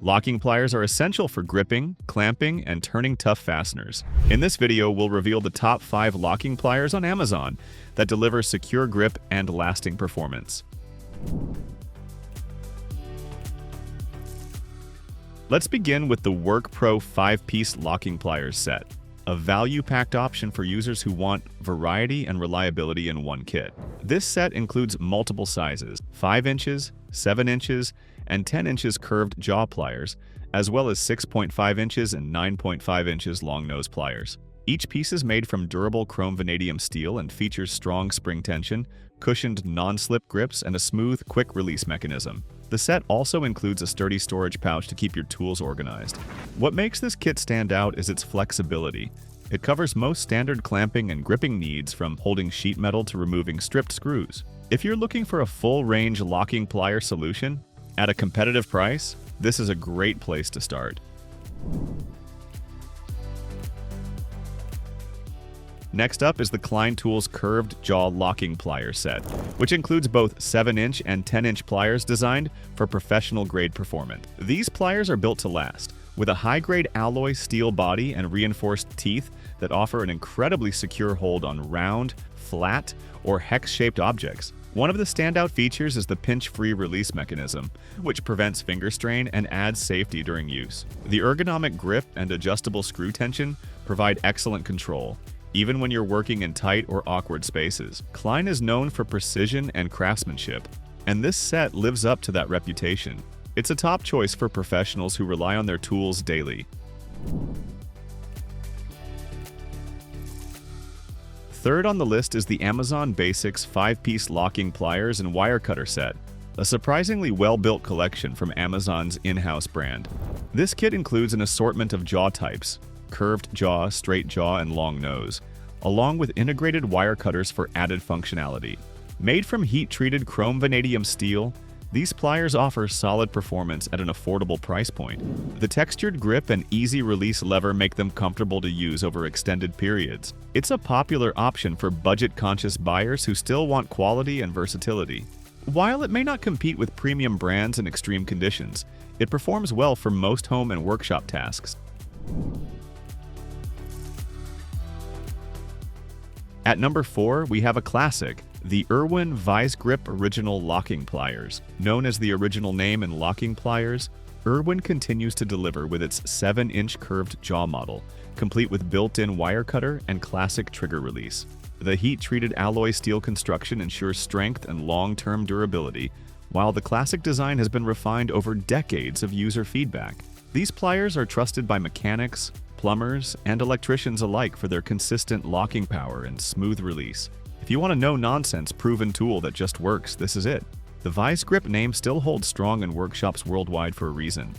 Locking pliers are essential for gripping, clamping, and turning tough fasteners. In this video, we'll reveal the top 5 locking pliers on Amazon that deliver secure grip and lasting performance. Let's begin with the WORKPRO 5-piece locking pliers set, a value-packed option for users who want variety and reliability in one kit. This set includes multiple sizes, 5 inches, 7 inches, and 10 inches curved jaw pliers, as well as 6.5 inches and 9.5 inches long nose pliers. Each piece is made from durable chrome vanadium steel and features strong spring tension, cushioned non-slip grips, and a smooth, quick-release mechanism. The set also includes a sturdy storage pouch to keep your tools organized. What makes this kit stand out is its flexibility. It covers most standard clamping and gripping needs, from holding sheet metal to removing stripped screws. If you're looking for a full-range locking plier solution at a competitive price, this is a great place to start. Next up is the Klein Tools Curved Jaw Locking Plier Set, which includes both 7-inch and 10-inch pliers designed for professional-grade performance. These pliers are built to last, with a high-grade alloy steel body and reinforced teeth that offer an incredibly secure hold on round, flat, or hex-shaped objects. One of the standout features is the pinch-free release mechanism, which prevents finger strain and adds safety during use. The ergonomic grip and adjustable screw tension provide excellent control, even when you're working in tight or awkward spaces. Klein is known for precision and craftsmanship, and this set lives up to that reputation. It's a top choice for professionals who rely on their tools daily. Third on the list is the Amazon Basics 5-piece locking pliers and wire cutter set, a surprisingly well-built collection from Amazon's in-house brand. This kit includes an assortment of jaw types: curved jaw, straight jaw, and long nose, along with integrated wire cutters for added functionality. Made from heat-treated chrome vanadium steel, these pliers offer solid performance at an affordable price point. The textured grip and easy release lever make them comfortable to use over extended periods. It's a popular option for budget-conscious buyers who still want quality and versatility. While it may not compete with premium brands in extreme conditions, it performs well for most home and workshop tasks. At number 4, we have a classic, the IRWIN VISE-GRIP Original Locking Pliers. Known as the original name in locking pliers, IRWIN continues to deliver with its 7-inch curved jaw model, complete with built-in wire cutter and classic trigger release. The heat-treated alloy steel construction ensures strength and long-term durability, while the classic design has been refined over decades of user feedback. These pliers are trusted by mechanics, plumbers, and electricians alike for their consistent locking power and smooth release. If you want a no-nonsense proven tool that just works, this is it. The VISE-GRIP name still holds strong in workshops worldwide for a reason.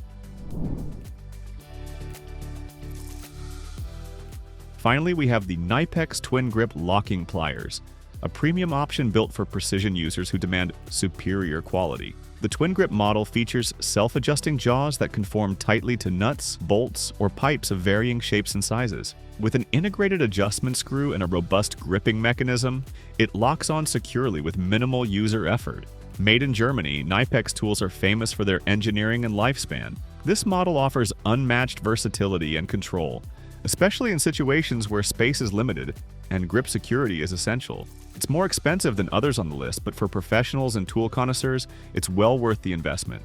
Finally, we have the Knipex TwinGrip Locking Pliers, a premium option built for precision users who demand superior quality. The TwinGrip model features self-adjusting jaws that conform tightly to nuts, bolts, or pipes of varying shapes and sizes. With an integrated adjustment screw and a robust gripping mechanism, it locks on securely with minimal user effort. Made in Germany, Knipex tools are famous for their engineering and lifespan. This model offers unmatched versatility and control, especially in situations where space is limited and grip security is essential. It's more expensive than others on the list, but for professionals and tool connoisseurs, it's well worth the investment.